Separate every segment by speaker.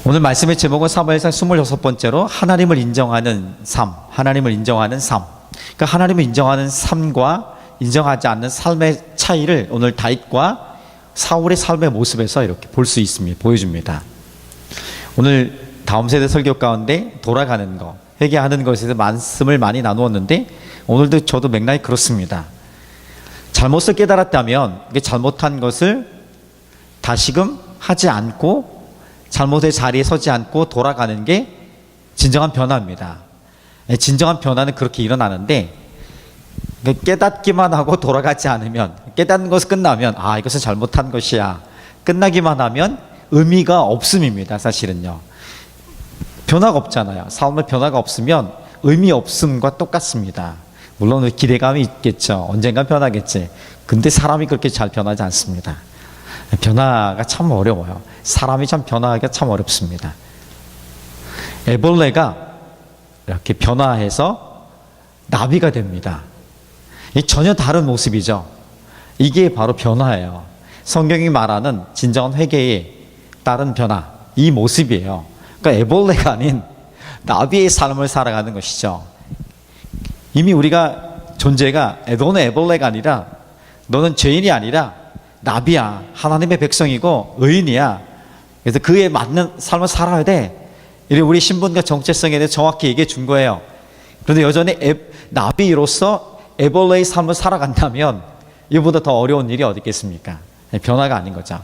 Speaker 1: 오늘 말씀의 제목은 사무엘상 26번째로 하나님을 인정하는 삶, 하나님을 인정하는 삶. 그러니까 하나님을 인정하는 삶과 인정하지 않는 삶의 차이를 오늘 다윗과 사울의 삶의 모습에서 이렇게 볼 수 있습니다. 보여줍니다. 오늘 다음 세대 설교 가운데 돌아가는 것, 회개하는 것에 대해서 말씀을 많이 나누었는데 오늘도 저도 맥락이 그렇습니다. 잘못을 깨달았다면 잘못한 것을 다시금 하지 않고 잘못의 자리에 서지 않고 돌아가는 게 진정한 변화입니다. 진정한 변화는 그렇게 일어나는데 깨닫기만 하고 돌아가지 않으면, 깨닫는 것이 끝나면 이것은 잘못한 것이야 끝나기만 하면 의미가 없음입니다. 사실은요, 변화가 없잖아요. 삶에 변화가 없으면 의미 없음과 똑같습니다. 물론 기대감이 있겠죠. 언젠간 변하겠지. 근데 사람이 그렇게 잘 변하지 않습니다. 변화가 참 어려워요. 사람이 참 변화하기가 참 어렵습니다. 애벌레가 이렇게 변화해서 나비가 됩니다. 이 전혀 다른 모습이죠. 이게 바로 변화예요. 성경이 말하는 진정한 회개의 다른 변화, 이 모습이에요. 그러니까 애벌레가 아닌 나비의 삶을 살아가는 것이죠. 이미 우리가 존재가 너는 애벌레가 아니라, 너는 죄인이 아니라 나비야. 하나님의 백성이고 의인이야. 그래서 그에 맞는 삶을 살아야 돼. 이래 우리 신분과 정체성에 대해 정확히 얘기해 준 거예요. 그런데 여전히 나비로서 애벌레의 삶을 살아간다면 이보다 더 어려운 일이 어디 있겠습니까? 변화가 아닌 거죠.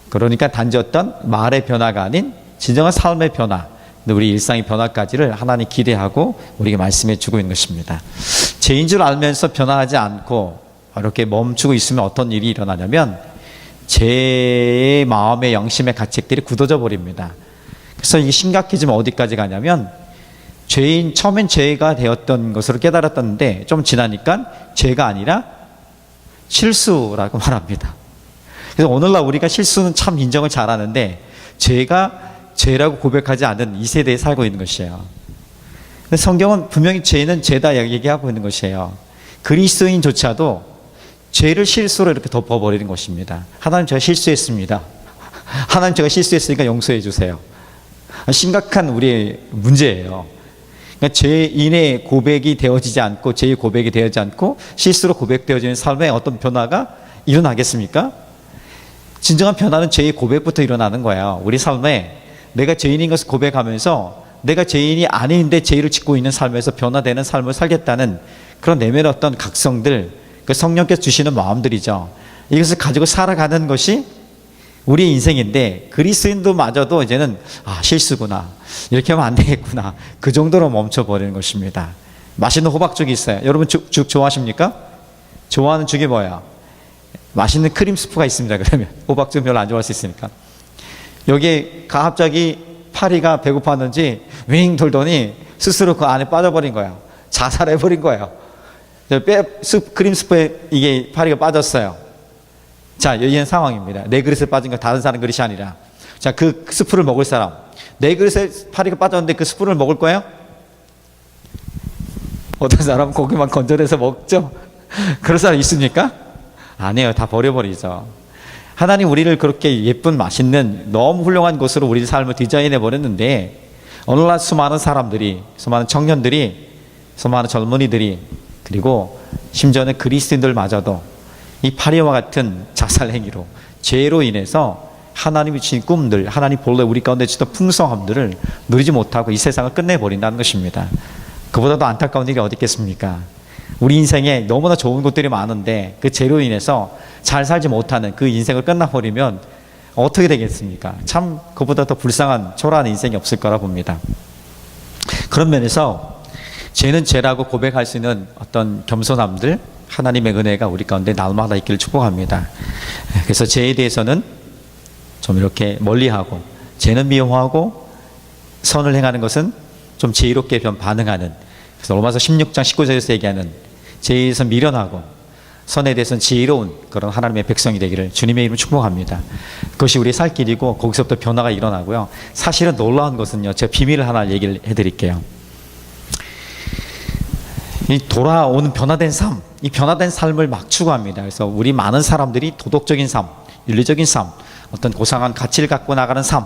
Speaker 1: 그러니까 단지 어떤 말의 변화가 아닌 진정한 삶의 변화, 우리 일상의 변화까지를 하나님 기대하고 우리에게 말씀해 주고 있는 것입니다. 죄인 줄 알면서 변화하지 않고 이렇게 멈추고 있으면 어떤 일이 일어나냐면 제 마음의 영심의 가책들이 굳어져 버립니다. 그래서 이게 심각해지면 어디까지 가냐면 처음엔 죄가 되었던 것으로 깨달았던데 좀 지나니까 죄가 아니라 실수라고 말합니다. 그래서 오늘날 우리가 실수는 참 인정을 잘하는데 죄가 죄라고 고백하지 않은 이 세대에 살고 있는 것이에요. 근데 성경은 분명히 죄는 죄다 얘기하고 있는 것이에요. 그리스도인조차도 죄를 실수로 이렇게 덮어버리는 것입니다. 하나님, 제가 실수했습니다. 하나님, 제가 실수했으니까 용서해 주세요. 심각한 우리의 문제예요. 그러니까 죄인의 고백이 되어지지 않고, 죄의 고백이 되어지지 않고 실수로 고백되어지는 삶에 어떤 변화가 일어나겠습니까? 진정한 변화는 죄의 고백부터 일어나는 거예요. 우리 삶에 내가 죄인인 것을 고백하면서 내가 죄인이 아닌데 죄를 짓고 있는 삶에서 변화되는 삶을 살겠다는 그런 내면의 어떤 각성들, 그 성령께서 주시는 마음들이죠. 이것을 가지고 살아가는 것이 우리의 인생인데, 그리스도인도 마저도 이제는 실수구나, 이렇게 하면 안 되겠구나, 그 정도로 멈춰버리는 것입니다. 맛있는 호박죽이 있어요. 여러분 죽 좋아하십니까? 좋아하는 죽이 뭐야? 맛있는 크림 스프가 있습니다. 그러면 호박죽 별로 안 좋아할 수 있으니까 여기에 갑자기 파리가 배고팠는지 윙 돌더니 스스로 그 안에 빠져버린 거야. 자살해버린 거예요. 크림 스프에 이게 파리가 빠졌어요. 자, 이런 상황입니다. 내 그릇에 빠진 거 다른 사람 그릇이 아니라, 자, 그 스프를 먹을 사람, 내 그릇에 파리가 빠졌는데 그 스프를 먹을 거예요? 어떤 사람은 고기만 건져내서 먹죠. 그런 사람 있습니까? 아니에요. 다 버려버리죠. 하나님 우리를 그렇게 예쁜 맛있는 너무 훌륭한 곳으로 우리 삶을 디자인해 버렸는데, 오늘날 수많은 사람들이, 수많은 청년들이, 수많은 젊은이들이, 그리고 심지어는 그리스도인들마저도 이 파리와 같은 자살 행위로, 죄로 인해서 하나님이 주신 꿈들, 하나님 본래 우리 가운데 주던 풍성함들을 누리지 못하고 이 세상을 끝내버린다는 것입니다. 그보다 더 안타까운 일이 어디 있겠습니까? 우리 인생에 너무나 좋은 것들이 많은데 그 죄로 인해서 잘 살지 못하는 그 인생을 끝나버리면 어떻게 되겠습니까? 참 그보다 더 불쌍한 초라한 인생이 없을 거라 봅니다. 그런 면에서 죄는 죄라고 고백할 수 있는 어떤 겸손함들, 하나님의 은혜가 우리 가운데 날마다 있기를 축복합니다. 그래서 죄에 대해서는 좀 이렇게 멀리하고, 죄는 미워하고 선을 행하는 것은 좀 지혜롭게 반응하는, 그래서 로마서 16장 19절에서 얘기하는 죄에 대해서 미련하고 선에 대해서는 지혜로운 그런 하나님의 백성이 되기를 주님의 이름으로 축복합니다. 그것이 우리의 살 길이고, 거기서부터 변화가 일어나고요. 사실은 놀라운 것은요, 제가 비밀을 하나 얘기를 해드릴게요. 이 돌아오는 변화된 삶, 이 변화된 삶을 막 추구합니다. 그래서 우리 많은 사람들이 도덕적인 삶, 윤리적인 삶, 어떤 고상한 가치를 갖고 나가는 삶,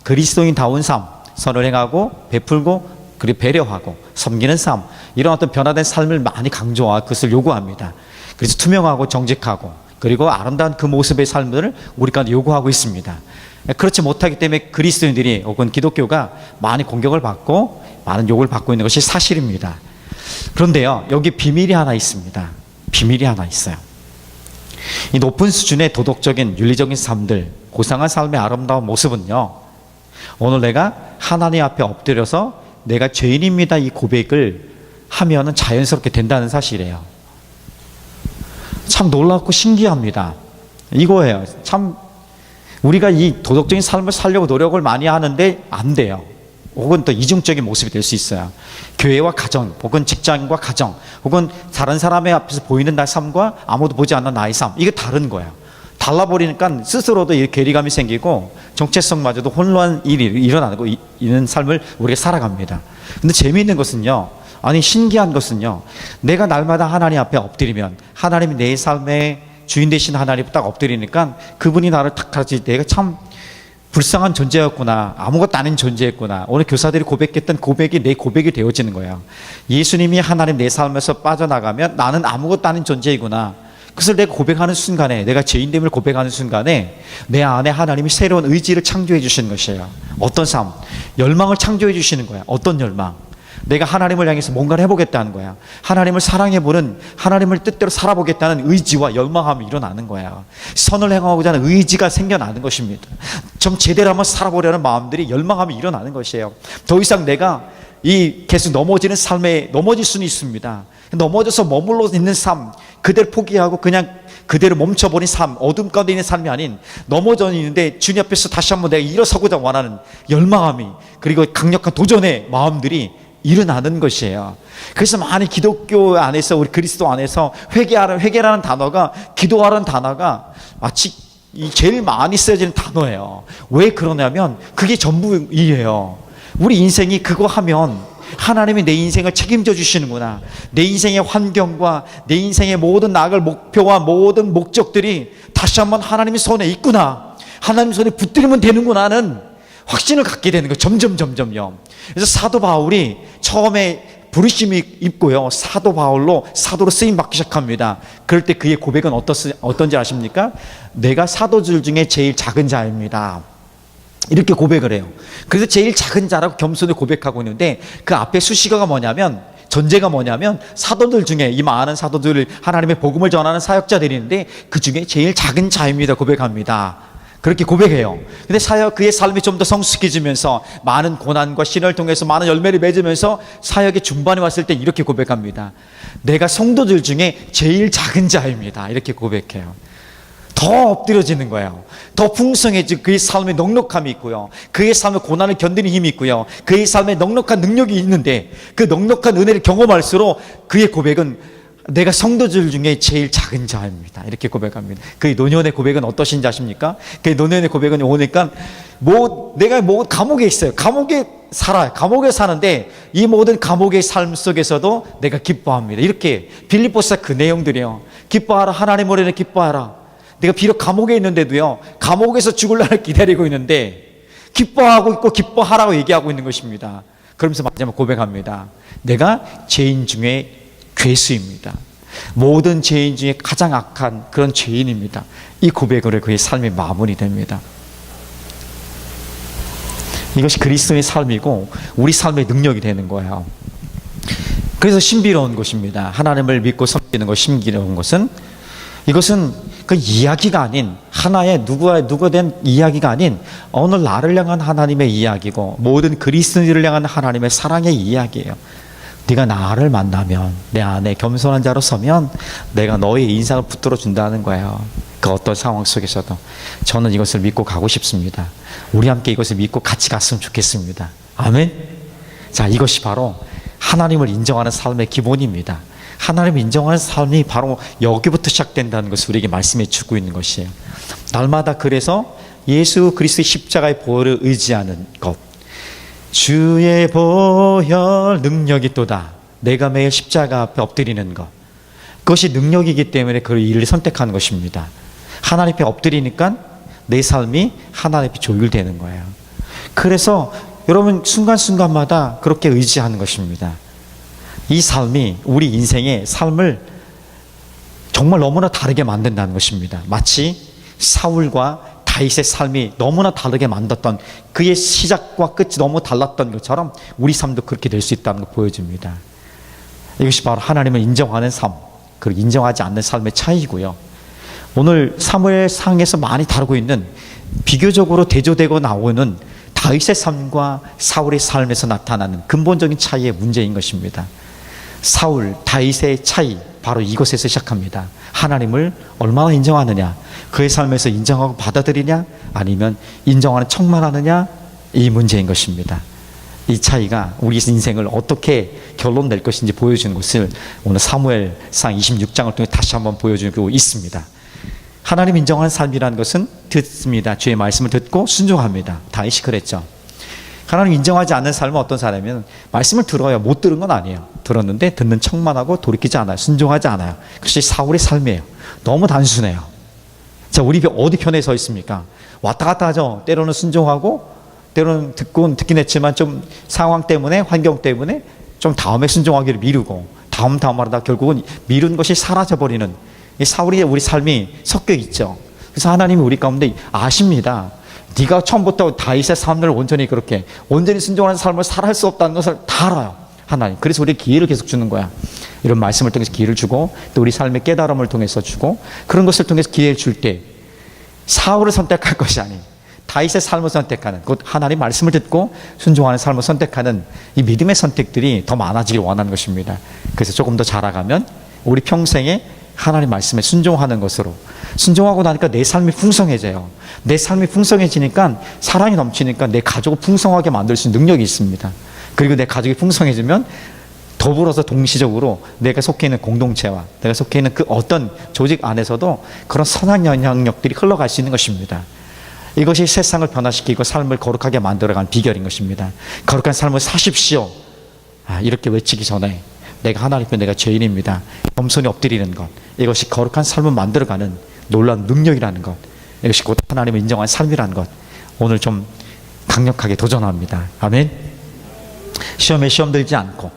Speaker 1: 그리스도인다운 삶, 선을 행하고 베풀고 그리고 배려하고 섬기는 삶, 이런 어떤 변화된 삶을 많이 강조하고 그것을 요구합니다. 그래서 투명하고 정직하고 그리고 아름다운 그 모습의 삶을 우리가 요구하고 있습니다. 그렇지 못하기 때문에 그리스도인들이 혹은 기독교가 많이 공격을 받고 많은 욕을 받고 있는 것이 사실입니다. 그런데요, 여기 비밀이 하나 있습니다. 비밀이 하나 있어요. 이 높은 수준의 도덕적인 윤리적인 삶들, 고상한 삶의 아름다운 모습은요, 오늘 내가 하나님 앞에 엎드려서 내가 죄인입니다 이 고백을 하면은 자연스럽게 된다는 사실이에요. 참 놀랍고 신기합니다. 이거예요. 참 우리가 이 도덕적인 삶을 살려고 노력을 많이 하는데 안 돼요. 혹은 또 이중적인 모습이 될 수 있어요. 교회와 가정, 혹은 직장과 가정, 혹은 다른 사람의 앞에서 보이는 나의 삶과 아무도 보지 않는 나의 삶, 이게 다른 거예요. 달라버리니까 스스로도 괴리감이 생기고 정체성마저도 혼란한 일이 일어나고 있는 삶을 우리가 살아갑니다. 근데 재미있는 것은요, 아니 신기한 것은요, 내가 날마다 하나님 앞에 엎드리면 하나님이 내 삶의 주인 되신 하나님 딱 엎드리니까 그분이 나를 탁 가르치, 내가 참 불쌍한 존재였구나, 아무것도 아닌 존재였구나. 오늘 교사들이 고백했던 고백이 내 고백이 되어지는 거예요. 예수님이 하나님 내 삶에서 빠져나가면 나는 아무것도 아닌 존재이구나. 그것을 내가 고백하는 순간에, 내가 죄인됨을 고백하는 순간에 내 안에 하나님이 새로운 의지를 창조해 주시는 것이에요. 어떤 삶? 열망을 창조해 주시는 거야. 어떤 열망? 내가 하나님을 향해서 뭔가를 해보겠다는 거야. 하나님을 사랑해보는, 하나님을 뜻대로 살아보겠다는 의지와 열망함이 일어나는 거야. 선을 행하고자 하는 의지가 생겨나는 것입니다. 좀 제대로 한번 살아보려는 마음들이, 열망함이 일어나는 것이에요. 더 이상 내가 이 계속 넘어지는 삶에 넘어질 수는 있습니다. 넘어져서 머물러 있는 삶, 그대로 포기하고 그냥 그대로 멈춰버린 삶, 어둠 가운데 있는 삶이 아닌 넘어져 있는데 주님 앞에서 다시 한번 내가 일어서고자 원하는 열망함이, 그리고 강력한 도전의 마음들이 일어나는 것이에요. 그래서 많이 기독교 안에서, 우리 그리스도 안에서 회개라는 단어가, 기도하라는 단어가 마치 제일 많이 쓰여지는 단어예요. 왜 그러냐면 그게 전부이에요. 우리 인생이 그거 하면 하나님이 내 인생을 책임져 주시는구나. 내 인생의 환경과 내 인생의 모든 나아갈 목표와 모든 목적들이 다시 한번 하나님의 손에 있구나, 하나님 손에 붙들면 되는구나 하는 확신을 갖게 되는 거예요. 점점요. 그래서 사도 바울이 처음에 부르심이 있고요, 사도 바울로 사도로 쓰임 받기 시작합니다. 그럴 때 그의 고백은 어떤지 아십니까? 내가 사도들 중에 제일 작은 자입니다, 이렇게 고백을 해요. 그래서 제일 작은 자라고 겸손히 고백하고 있는데, 그 앞에 수식어가 뭐냐면, 전제가 뭐냐면, 사도들 중에, 이 많은 사도들, 하나님의 복음을 전하는 사역자들이 있는데 그 중에 제일 작은 자입니다 고백합니다. 그렇게 고백해요. 근데 그의 삶이 좀 더 성숙해지면서 많은 고난과 신을 통해서 많은 열매를 맺으면서 사역의 중반에 왔을 때 이렇게 고백합니다. 내가 성도들 중에 제일 작은 자입니다, 이렇게 고백해요. 더 엎드려지는 거예요. 더 풍성해지고 그의 삶에 넉넉함이 있고요, 그의 삶에 고난을 견디는 힘이 있고요, 그의 삶에 넉넉한 능력이 있는데 그 넉넉한 은혜를 경험할수록 그의 고백은 내가 성도들 중에 제일 작은 자입니다, 이렇게 고백합니다. 그의 노년의 고백은 어떠신지 아십니까? 그의 노년의 고백은 오니까 내가 감옥에 있어요. 감옥에 살아요. 감옥에 사는데 이 모든 감옥의 삶 속에서도 내가 기뻐합니다, 이렇게. 빌립보서 그 내용들이요. 기뻐하라, 하나님으로 인해 기뻐하라. 내가 비록 감옥에 있는데도요, 감옥에서 죽을 날을 기다리고 있는데 기뻐하고 있고 기뻐하라고 얘기하고 있는 것입니다. 그러면서 마지막 고백합니다. 내가 죄인 중에 괴수입니다. 모든 죄인 중에 가장 악한 그런 죄인입니다. 이 고백으로 그의 삶이 마무리됩니다. 이것이 그리스도의 삶이고 우리 삶의 능력이 되는 거예요. 그래서 신비로운 것입니다. 하나님을 믿고 섬기는 것, 신비로운 것은, 이것은 그 이야기가 아닌, 하나의 누구가 된 이야기가 아닌 오늘 나를 향한 하나님의 이야기고 모든 그리스도인을 향한 하나님의 사랑의 이야기예요. 네가 나를 만나면, 내 안에 겸손한 자로 서면 내가 너의 인상을 붙들어 준다는 거예요. 그 어떤 상황 속에서도. 저는 이것을 믿고 가고 싶습니다. 우리 함께 이것을 믿고 같이 갔으면 좋겠습니다. 아멘. 자, 이것이 바로 하나님을 인정하는 삶의 기본입니다. 하나님을 인정하는 삶이 바로 여기부터 시작된다는 것을 우리에게 말씀해 주고 있는 것이에요. 날마다 그래서 예수 그리스도의 십자가의 보혈을 의지하는 것, 주의 보혈 능력이 또다, 내가 매일 십자가 앞에 엎드리는 것, 그것이 능력이기 때문에 그 일을 선택하는 것입니다. 하나님 앞에 엎드리니까 내 삶이 하나님 앞에 조율되는 거예요. 그래서 여러분 순간순간마다 그렇게 의지하는 것입니다. 이 삶이 우리 인생의 삶을 정말 너무나 다르게 만든다는 것입니다. 마치 사울과 다윗의 삶이 너무나 다르게 만들었던, 그의 시작과 끝이 너무 달랐던 것처럼 우리 삶도 그렇게 될 수 있다는 걸 보여줍니다. 이것이 바로 하나님을 인정하는 삶, 그리고 인정하지 않는 삶의 차이고요. 오늘 사무엘상에서 많이 다루고 있는, 비교적으로 대조되고 나오는 다윗의 삶과 사울의 삶에서 나타나는 근본적인 차이의 문제인 것입니다. 사울, 다윗의 차이, 바로 이것에서 시작합니다. 하나님을 얼마나 인정하느냐, 그의 삶에서 인정하고 받아들이냐, 아니면 인정하는 척만 하느냐, 이 문제인 것입니다. 이 차이가 우리 인생을 어떻게 결론 낼 것인지 보여주는 것을 오늘 사무엘상 26장을 통해 다시 한번 보여주고 있습니다. 하나님 인정하는 삶이라는 것은 듣습니다. 주의 말씀을 듣고 순종합니다. 다윗이 그랬죠. 하나님 인정하지 않는 삶은 어떤 사람이면 말씀을 들어요. 못 들은 건 아니에요. 들었는데 듣는 척만 하고 돌이키지 않아요. 순종하지 않아요. 그것이 사울의 삶이에요. 너무 단순해요. 자, 우리 어디 편에 서 있습니까? 왔다 갔다 하죠. 때로는 순종하고, 때로는 듣긴 했지만 좀 상황 때문에, 환경 때문에 좀 다음에 순종하기를 미루고, 다음 하다 결국은 미룬 것이 사라져버리는, 이 사울이 우리 삶이 섞여 있죠. 그래서 하나님이 우리 가운데 아십니다. 네가 처음부터 다윗의 삶을 온전히 순종하는 삶을 살아갈 수 없다는 것을 다 알아요. 하나님. 그래서 우리 기회를 계속 주는 거야. 이런 말씀을 통해서 기회를 주고, 또 우리 삶의 깨달음을 통해서 주고, 그런 것을 통해서 기회를 줄 때 사울을 선택할 것이 아닌 다윗의 삶을 선택하는, 곧 하나님 말씀을 듣고 순종하는 삶을 선택하는 이 믿음의 선택들이 더 많아지길 원하는 것입니다. 그래서 조금 더 자라가면 우리 평생에 하나님 말씀에 순종하는 것으로, 순종하고 나니까 내 삶이 풍성해져요. 내 삶이 풍성해지니까, 사랑이 넘치니까 내 가족을 풍성하게 만들 수 있는 능력이 있습니다. 그리고 내 가족이 풍성해지면 더불어서 동시적으로 내가 속해 있는 공동체와 내가 속해 있는 그 어떤 조직 안에서도 그런 선한 영향력들이 흘러갈 수 있는 것입니다. 이것이 세상을 변화시키고 삶을 거룩하게 만들어가는 비결인 것입니다. 거룩한 삶을 사십시오, 이렇게 외치기 전에 내가 하나님 앞에 내가 죄인입니다, 겸손히 엎드리는 것, 이것이 거룩한 삶을 만들어가는 놀라운 능력이라는 것, 이것이 곧 하나님을 인정한 삶이라는 것, 오늘 좀 강력하게 도전합니다. 아멘. 시험에 시험 들지 않고,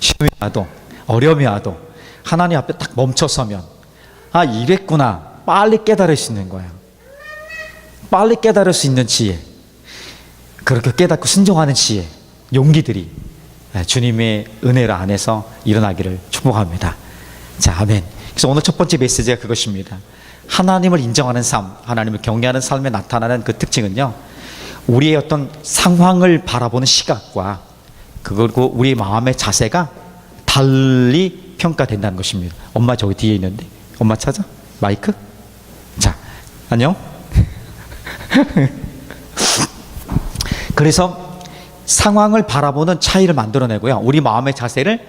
Speaker 1: 시험이 와도 어려움이 와도 하나님 앞에 딱 멈춰서면, 이랬구나, 빨리 깨달을 수 있는 거예요. 빨리 깨달을 수 있는 지혜, 그렇게 깨닫고 순종하는 지혜, 용기들이 주님의 은혜를 안에서 일어나기를 축복합니다. 자, 아멘. 그래서 오늘 첫 번째 메시지가 그것입니다. 하나님을 인정하는 삶, 하나님을 경외하는 삶에 나타나는 그 특징은요, 우리의 어떤 상황을 바라보는 시각과 그리고 우리의 마음의 자세가 달리 평가된다는 것입니다. 엄마 저기 뒤에 있는데, 엄마 찾아? 마이크? 자, 안녕. 그래서 상황을 바라보는 차이를 만들어내고요, 우리 마음의 자세를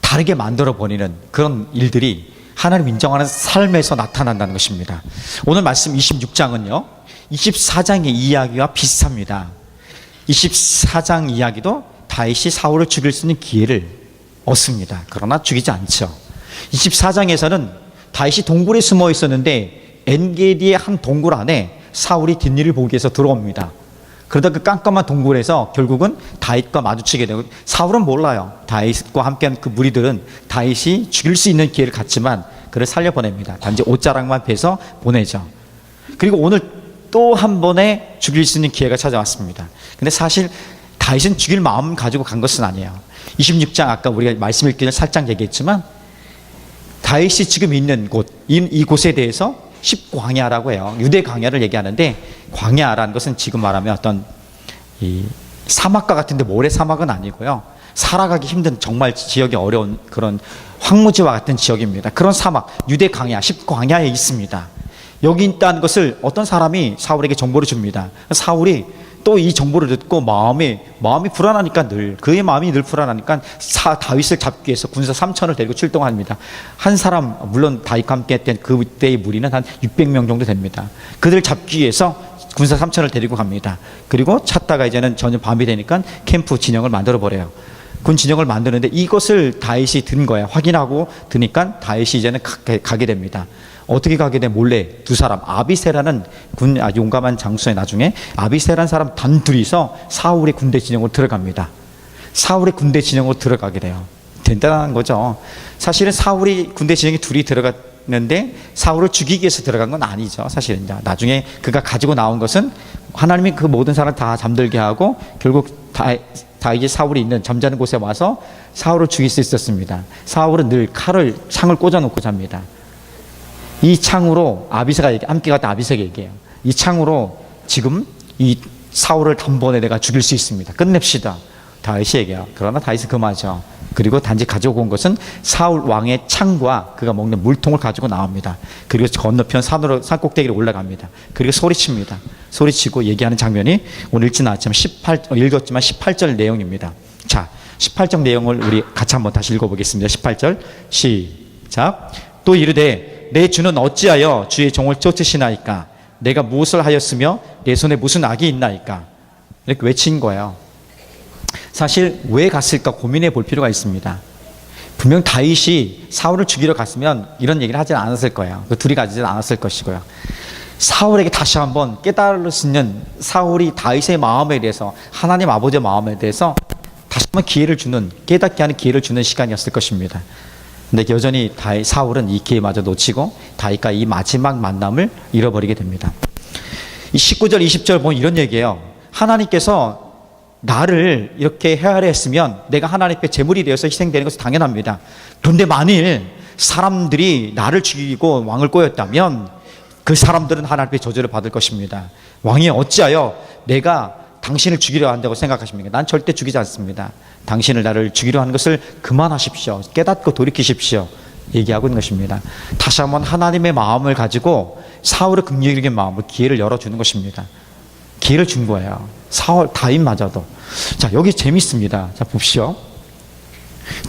Speaker 1: 다르게 만들어버리는 그런 일들이 하나님 인정하는 삶에서 나타난다는 것입니다. 오늘 말씀 26장은요 24장의 이야기와 비슷합니다. 24장 이야기도 다윗이 사울을 죽일 수 있는 기회를 얻습니다. 그러나 죽이지 않죠. 24장에서는 다윗이 동굴에 숨어 있었는데 엔게디의 한 동굴 안에 사울이 뒷일을 보기 위해서 들어옵니다. 그러다 그 깜깜한 동굴에서 결국은 다윗과 마주치게 되고, 사울은 몰라요. 다윗과 함께한 그 무리들은 다윗이 죽일 수 있는 기회를 갖지만 그를 살려보냅니다. 단지 옷자락만 베서 보내죠. 그리고 오늘 또 한 번에 죽일 수 있는 기회가 찾아왔습니다. 근데 사실 다윗은 죽일 마음 가지고 간 것은 아니에요. 26장 아까 우리가 말씀 읽기 전에 살짝 얘기했지만, 다윗이 지금 있는 곳, 이곳에 대해서 십광야라고 해요. 유대 광야를 얘기하는데, 광야라는 것은 지금 말하면 어떤 이 사막과 같은데 모래 사막은 아니고요, 살아가기 힘든 정말 지역이 어려운 그런 황무지와 같은 지역입니다. 그런 사막, 유대 광야, 십광야에 있습니다. 여기 있다는 것을 어떤 사람이 사울에게 정보를 줍니다. 사울이 또 이 정보를 듣고 마음이 불안하니까, 그의 마음이 늘 불안하니까 다윗을 잡기 위해서 군사 3천을 데리고 출동합니다. 한 사람, 물론 다윗과 함께 했던 그때의 무리는 한 600명 정도 됩니다. 그들을 잡기 위해서 군사 3천을 데리고 갑니다. 그리고 찾다가 이제는 전혀 밤이 되니까 캠프 진영을 만들어 버려요. 군 진영을 만드는데 이것을 다윗이 든 거예요. 확인하고 드니까 다윗이 이제는 가게 됩니다. 어떻게 가게 돼? 몰래 두 사람, 아비새라는 용감한 장수에 나중에 아비새라는 사람 단둘이서 사울의 군대 진영으로 들어갑니다. 사울의 군대 진영으로 들어가게 돼요. 대단한 거죠. 사실은 사울이 군대 진영에 둘이 들어갔는데 사울을 죽이기 위해서 들어간 건 아니죠. 사실은 나중에 그가 가지고 나온 것은 하나님이 그 모든 사람을 다 잠들게 하고 결국 다윗이 사울이 있는 잠자는 곳에 와서 사울을 죽일 수 있었습니다. 사울은 늘 창을 꽂아놓고 잡니다. 이 창으로 함께 갔다 아비새가 얘기해요. 이 창으로 지금 이 사울을 단번에 내가 죽일 수 있습니다. 끝냅시다. 다윗이 얘기해요. 그러나 다윗은 금하죠. 그리고 단지 가지고 온 것은 사울 왕의 창과 그가 먹는 물통을 가지고 나옵니다. 그리고 건너편 산 꼭대기로 올라갑니다. 그리고 소리칩니다. 소리치고 얘기하는 장면이 오늘 읽지는 않았지만 읽었지만 18절 내용입니다. 자, 18절 내용을 우리 같이 한번 다시 읽어보겠습니다. 18절 시작. 또 이르되 내 주는 어찌하여 주의 종을 쫓으시나이까? 내가 무엇을 하였으며 내 손에 무슨 악이 있나이까? 이렇게 외친 거예요. 사실 왜 갔을까 고민해 볼 필요가 있습니다. 분명 다윗이 사울을 죽이러 갔으면 이런 얘기를 하지 않았을 거예요. 그 둘이 가지 않았을 것이고요. 사울에게 다시 한번 깨달을 수 있는 사울이 다윗의 마음에 대해서 하나님 아버지의 마음에 대해서 다시 한번 깨닫게 하는 기회를 주는 시간이었을 것입니다. 근데 여전히 사울은 이 기회마저 놓치고 다윗과 이 마지막 만남을 잃어버리게 됩니다. 이 19절 20절 보면 이런 얘기예요. 하나님께서 나를 이렇게 헤아려 했으면 내가 하나님 앞에 제물이 되어서 희생되는 것은 당연합니다. 그런데 만일 사람들이 나를 죽이고 왕을 꼬였다면 그 사람들은 하나님 앞에 저주를 받을 것입니다. 왕이 어찌하여 내가 당신을 죽이려 한다고 생각하십니까? 난 절대 죽이지 않습니다. 당신을 나를 죽이려 하는 것을 그만하십시오. 깨닫고 돌이키십시오. 얘기하고 있는 것입니다. 다시 한번 하나님의 마음을 가지고 사울의 긍휼적인 마음을 기회를 열어주는 것입니다. 기회를 준 거예요. 다윗마저도. 자, 여기 재밌습니다. 자, 봅시오.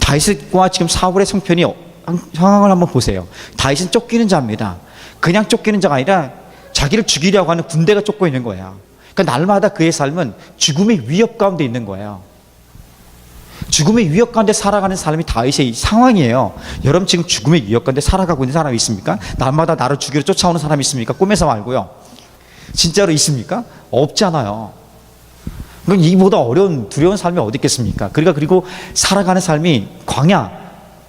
Speaker 1: 다윗과 지금 사울의 성편이 상황을 한번 보세요. 다윗은 쫓기는 자입니다. 그냥 쫓기는 자가 아니라 자기를 죽이려고 하는 군대가 쫓고 있는 거예요. 그러니까 날마다 그의 삶은 죽음의 위협 가운데 있는 거예요. 죽음의 위협 가운데 살아가는 사람이 다윗의 상황이에요. 여러분 지금 죽음의 위협 가운데 살아가고 있는 사람이 있습니까? 날마다 나를 죽이러 쫓아오는 사람이 있습니까? 꿈에서 말고요. 진짜로 있습니까? 없잖아요. 그럼 이보다 두려운 삶이 어디 있겠습니까? 그리고 살아가는 삶이 광야,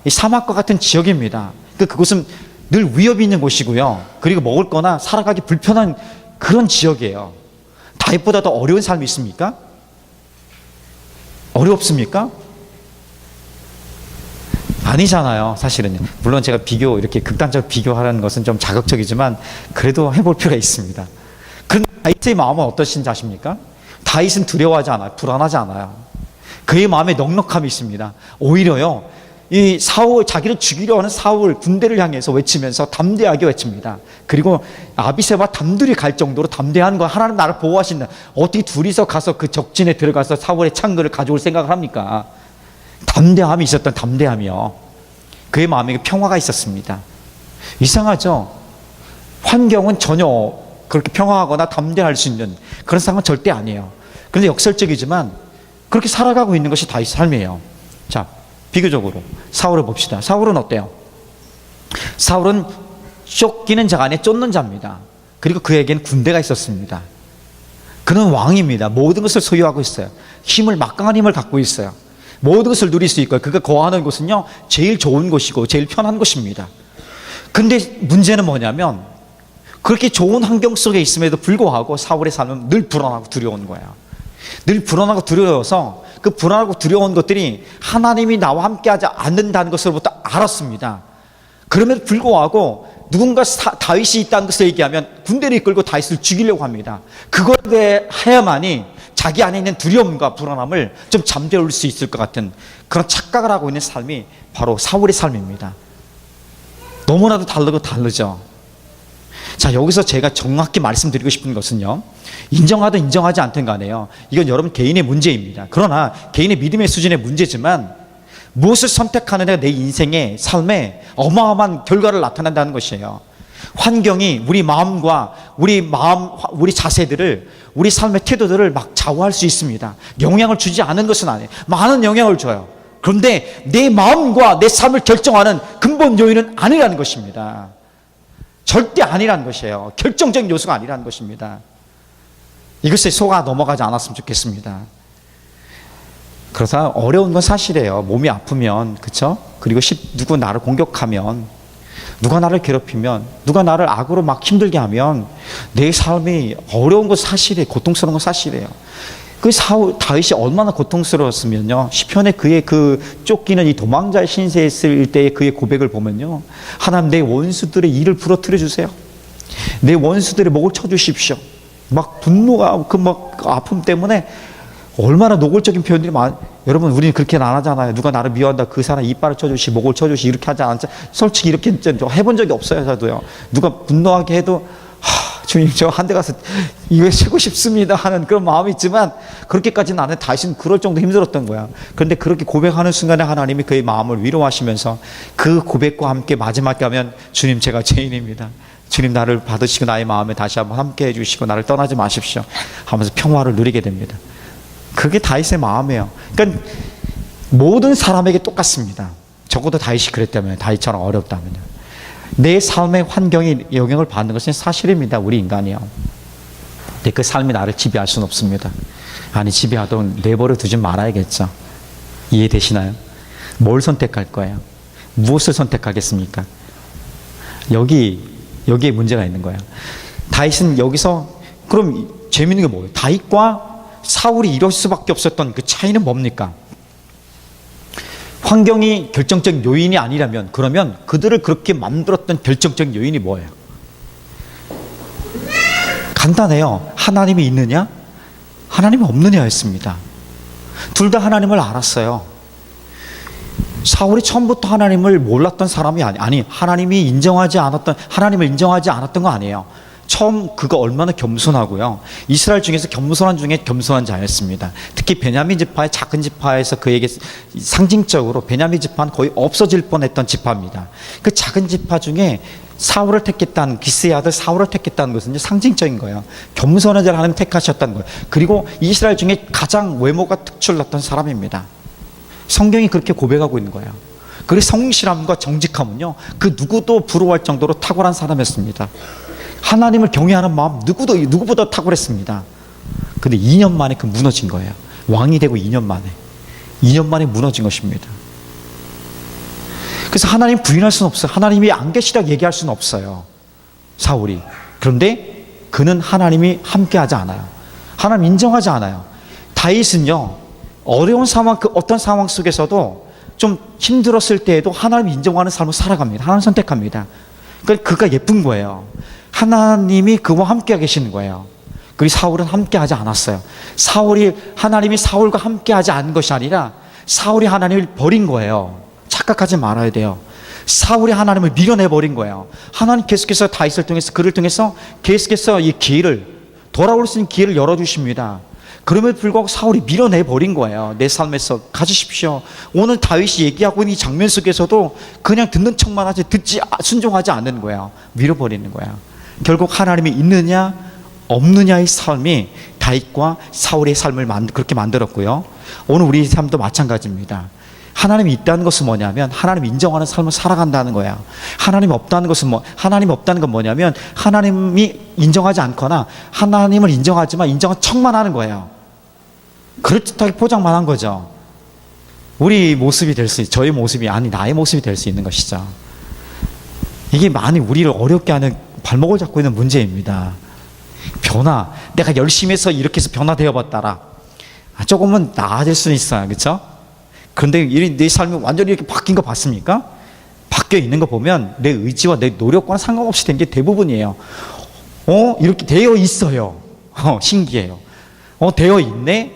Speaker 1: 사막과 같은 지역입니다. 그곳은 늘 위협이 있는 곳이고요. 그리고 먹을 거나 살아가기 불편한 그런 지역이에요. 다윗보다 더 어려운 삶이 있습니까? 어렵습니까? 아니잖아요, 사실은요. 물론 제가 이렇게 극단적으로 비교하라는 것은 좀 자극적이지만 그래도 해볼 필요가 있습니다. 그런데 다윗의 마음은 어떠신 자십니까? 다윗은 두려워하지 않아요. 불안하지 않아요. 그의 마음에 넉넉함이 있습니다. 오히려요, 이 자기를 죽이려 하는 사울 군대를 향해서 외치면서 담대하게 외칩니다. 그리고 아비새와 단둘이 갈 정도로 담대한 거, 하나님 나를 보호하신다. 어떻게 둘이서 가서 그 적진에 들어가서 사울의 창거를 가져올 생각을 합니까? 담대함이 있었던 담대함이요. 그의 마음에 평화가 있었습니다. 이상하죠? 환경은 전혀 그렇게 평화하거나 담대할 수 있는 그런 상황은 절대 아니에요. 그런데 역설적이지만 그렇게 살아가고 있는 것이 다윗의 삶이에요. 자, 비교적으로 사울을 봅시다. 사울은 어때요? 사울은 쫓기는 자가 아니라 쫓는 자입니다. 그리고 그에겐 군대가 있었습니다. 그는 왕입니다. 모든 것을 소유하고 있어요. 막강한 힘을 갖고 있어요. 모든 것을 누릴 수 있고요. 그가 거하는 곳은요, 제일 좋은 곳이고 제일 편한 곳입니다. 근데 문제는 뭐냐면 그렇게 좋은 환경 속에 있음에도 불구하고 사울의 삶은 늘 불안하고 두려운 거예요. 늘 불안하고 두려워서 그 불안하고 두려운 것들이 하나님이 나와 함께하지 않는다는 것으로부터 알았습니다. 그럼에도 불구하고 누군가 다윗이 있다는 것을 얘기하면 군대를 이끌고 다윗을 죽이려고 합니다. 그거에 해야만이 자기 안에 있는 두려움과 불안함을 좀 잠재울 수 있을 것 같은 그런 착각을 하고 있는 삶이 바로 사울의 삶입니다. 너무나도 다르죠. 자, 여기서 제가 정확히 말씀드리고 싶은 것은요, 인정하든 인정하지 않든 간에요, 이건 여러분 개인의 문제입니다. 그러나 개인의 믿음의 수준의 문제지만 무엇을 선택하느냐가 내 인생의 삶에 어마어마한 결과를 나타낸다는 것이에요. 환경이 우리 마음과 우리 자세들을, 우리 삶의 태도들을 막 좌우할 수 있습니다. 영향을 주지 않은 것은 아니에요. 많은 영향을 줘요. 그런데 내 마음과 내 삶을 결정하는 근본 요인은 아니라는 것입니다. 절대 아니라는 것이에요. 결정적인 요소가 아니라는 것입니다. 이것에 속아 넘어가지 않았으면 좋겠습니다. 그래서 어려운 건 사실이에요. 몸이 아프면, 그쵸? 그리고 누구 나를 공격하면, 누가 나를 괴롭히면, 누가 나를 악으로 막 힘들게 하면 내 삶이 어려운 건 사실이에요. 고통스러운 건 사실이에요. 그 다윗이 얼마나 고통스러웠으면요, 시편에 그의 그 쫓기는 이 도망자의 신세에 있을 때의 그의 고백을 보면요, 하나님, 내 원수들의 일을 부러뜨려 주세요. 내 원수들의 목을 쳐주십시오. 막 분노가, 그 막 아픔 때문에 얼마나 노골적인 표현들이 여러분, 우리는 그렇게는 안 하잖아요. 누가 나를 미워한다, 그 사람 이빨을 쳐주시, 목을 쳐주시, 이렇게 하지 않죠. 솔직히 이렇게 해본 적이 없어요. 저도요. 누가 분노하게 해도 주님, 저 한 대 가서 이거 치고 싶습니다 하는 그런 마음이 있지만, 그렇게까지는 안 해. 다윗은 그럴 정도 힘들었던 거야. 그런데 그렇게 고백하는 순간에 하나님이 그의 마음을 위로하시면서 그 고백과 함께 마지막에 하면, 주님, 제가 죄인입니다. 주님, 나를 받으시고 나의 마음에 다시 한번 함께 해주시고 나를 떠나지 마십시오 하면서 평화를 누리게 됩니다. 그게 다윗의 마음이에요. 그러니까 모든 사람에게 똑같습니다. 적어도 다윗이 그랬다면, 다윗처럼 어렵다면요. 내 삶의 환경이 영향을 받는 것은 사실입니다. 우리 인간이요. 근데 그 삶이 나를 지배할 수는 없습니다. 아니, 지배하던 내버려 두지 말아야겠죠. 이해되시나요? 뭘 선택할 거예요? 무엇을 선택하겠습니까? 여기에 문제가 있는 거예요. 다윗은 여기서, 그럼 재밌는 게 뭐예요? 다윗과 사울이 이럴 수밖에 없었던 그 차이는 뭡니까? 환경이 결정적인 요인이 아니라면, 그러면 그들을 그렇게 만들었던 결정적인 요인이 뭐예요? 간단해요. 하나님이 있느냐? 하나님이 없느냐였습니다. 둘 다 하나님을 알았어요. 사울이 처음부터 하나님을 몰랐던 사람이 아니, 하나님을 인정하지 않았던 거 아니에요. 처음 그가 얼마나 겸손하고요. 이스라엘 중에서 겸손한 중에 겸손한 자였습니다. 특히 베냐민 지파의 작은 지파에서 그에게 상징적으로, 베냐민 지파는 거의 없어질 뻔했던 지파입니다. 그 작은 지파 중에 사울을 택했다는, 기스의 아들 사울을 택했다는 것은 이제 상징적인 거예요. 겸손한 자를 하나님 택하셨다는 거예요. 그리고 이스라엘 중에 가장 외모가 특출났던 사람입니다. 성경이 그렇게 고백하고 있는 거예요. 그리고 성실함과 정직함은요, 그 누구도 부러워할 정도로 탁월한 사람이었습니다. 하나님을 경외하는 마음 누구보다 탁월했습니다. 근데 2년 만에 그 무너진 거예요. 왕이 되고 2년 만에 무너진 것입니다. 그래서 하나님 부인할 수는 없어요. 하나님이 안 계시다고 얘기할 수는 없어요, 사울이. 그런데 그는 하나님이 함께하지 않아요. 하나님 인정하지 않아요. 다윗은요, 어려운 상황, 그 어떤 상황 속에서도 좀 힘들었을 때에도 하나님 인정하는 삶을 살아갑니다. 하나님 선택합니다. 그러니까 그가 예쁜 거예요. 하나님이 그와 함께 계시는 거예요. 그리고 사울은 함께 하지 않았어요. 하나님이 사울과 함께 하지 않은 것이 아니라 사울이 하나님을 버린 거예요. 착각하지 말아야 돼요. 사울이 하나님을 밀어내버린 거예요. 하나님 계속해서 다윗을 통해서, 그를 통해서 계속해서 이 기회를, 돌아올 수 있는 기회를 열어주십니다. 그럼에도 불구하고 사울이 밀어내버린 거예요. 내 삶에서 가지십시오. 오늘 다윗이 얘기하고 있는 이 장면 속에서도 그냥 듣는 척만 하지, 순종하지 않는 거예요. 밀어버리는 거예요. 결국 하나님이 있느냐 없느냐의 삶이 다윗과 사울의 삶을 그렇게 만들었고요. 오늘 우리 삶도 마찬가지입니다. 하나님이 있다는 것은 뭐냐면, 하나님 인정하는 삶을 살아간다는 거야. 하나님 없다는 건 뭐냐면, 하나님이 인정하지 않거나 하나님을 인정하지만 인정한 척만 하는 거예요. 그럴듯하게 포장만 한 거죠. 우리 모습이 저의 모습이 아니 나의 모습이 될 수 있는 것이죠. 이게 많이 우리를 어렵게 하는, 발목을 잡고 있는 문제입니다. 변화, 내가 열심히 해서 이렇게 해서 변화되어 봤다라, 조금은 나아질 수는 있어요. 그렇죠? 그런데 내 삶이 완전히 이렇게 바뀐 거 봤습니까? 바뀌어 있는 거 보면 내 의지와 내 노력과는 상관없이 된 게 대부분이에요. 이렇게 되어 있어요. 신기해요. 되어 있네?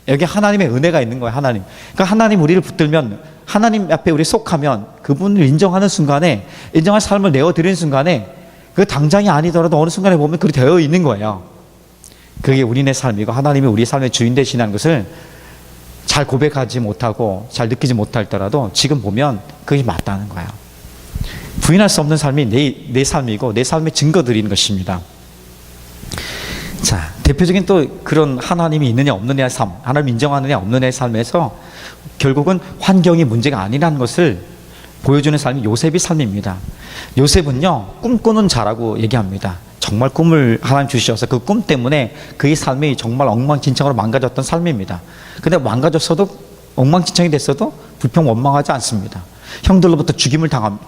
Speaker 1: 여기 하나님의 은혜가 있는 거예요. 하나님. 그러니까 하나님 우리를 붙들면, 하나님 앞에 우리 속하면, 그분을 인정하는 순간에, 인정할 삶을 내어드리는 순간에, 그 당장이 아니더라도 어느 순간에 보면 그렇게 되어 있는 거예요. 그게 우리네 삶이고, 하나님이 우리의 삶의 주인 되시는 것을 잘 고백하지 못하고 잘 느끼지 못할더라도 지금 보면 그게 맞다는 거예요. 부인할 수 없는 삶이 내 삶이고, 내 삶의 증거들인 것입니다. 자, 대표적인 또 그런 하나님이 있느냐 없느냐의 삶, 하나님 인정하느냐 없느냐의 삶에서 결국은 환경이 문제가 아니라는 것을 보여주는 삶이 요셉의 삶입니다. 요셉은요, 꿈꾸는 자라고 얘기합니다. 정말 꿈을 하나님 주셔서 그 꿈 때문에 그의 삶이 정말 엉망진창으로 망가졌던 삶입니다. 근데 망가졌어도, 엉망진창이 됐어도 불평 원망하지 않습니다. 형들로부터 죽임을 당할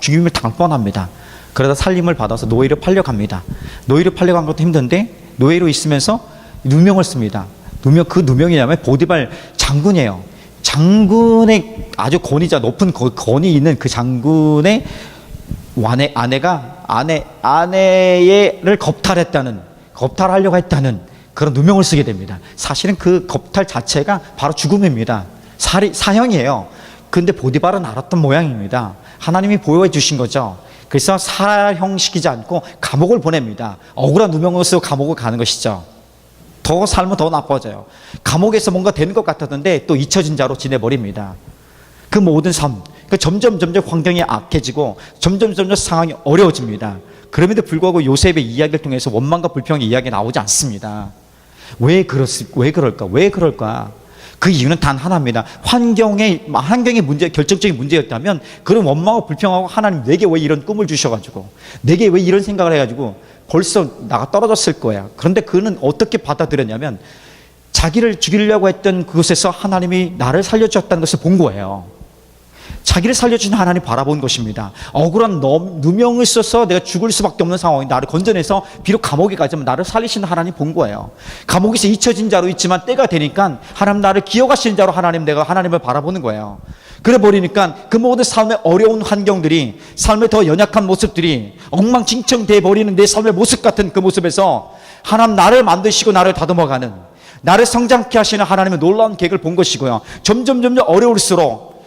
Speaker 1: 뻔합니다. 그러다 살림을 받아서 노예로 팔려갑니다. 노예로 팔려간 것도 힘든데 노예로 있으면서 누명을 씁니다. 그 누명이냐면 보디발 장군이에요. 장군의 아주 권위자, 높은 권위 있는 그 장군의 아내를 겁탈하려고 했다는 그런 누명을 쓰게 됩니다. 사실은 그 겁탈 자체가 바로 죽음입니다. 사형이에요. 근데 보디발은 알았던 모양입니다. 하나님이 보여주신 거죠. 그래서 사형시키지 않고 감옥을 보냅니다. 억울한 누명을 쓰고 감옥을 가는 것이죠. 더 삶은 더 나빠져요. 감옥에서 뭔가 되는 것 같았는데 또 잊혀진 자로 지내버립니다. 그 모든 삶, 점점 환경이 악해지고 점점 상황이 어려워집니다. 그럼에도 불구하고 요셉의 이야기를 통해서 원망과 불평의 이야기가 나오지 않습니다. 왜 그럴까? 그 이유는 단 하나입니다. 환경의 문제, 결정적인 문제였다면 그런 원망하고 불평하고 하나님 내게 왜 이런 꿈을 주셔가지고 내게 왜 이런 생각을 해가지고 벌써 나가 떨어졌을 거야. 그런데 그는 어떻게 받아들였냐면 자기를 죽이려고 했던 그곳에서 하나님이 나를 살려주셨다는 것을 본 거예요. 자기를 살려주신 하나님 바라본 것입니다. 억울한 누명을 써서 내가 죽을 수밖에 없는 상황이 나를 건져내서 비록 감옥에 가지만 나를 살리시는 하나님 본 거예요. 감옥에서 잊혀진 자로 있지만 때가 되니까 하나님 나를 기억하시는 자로 내가 하나님을 바라보는 거예요. 그래 버리니까 그 모든 삶의 어려운 환경들이, 삶의 더 연약한 모습들이 엉망진창돼 버리는 내 삶의 모습 같은 그 모습에서 하나님 나를 만드시고 나를 다듬어가는, 나를 성장케 하시는 하나님의 놀라운 계획을 본 것이고요. 점점 어려울수록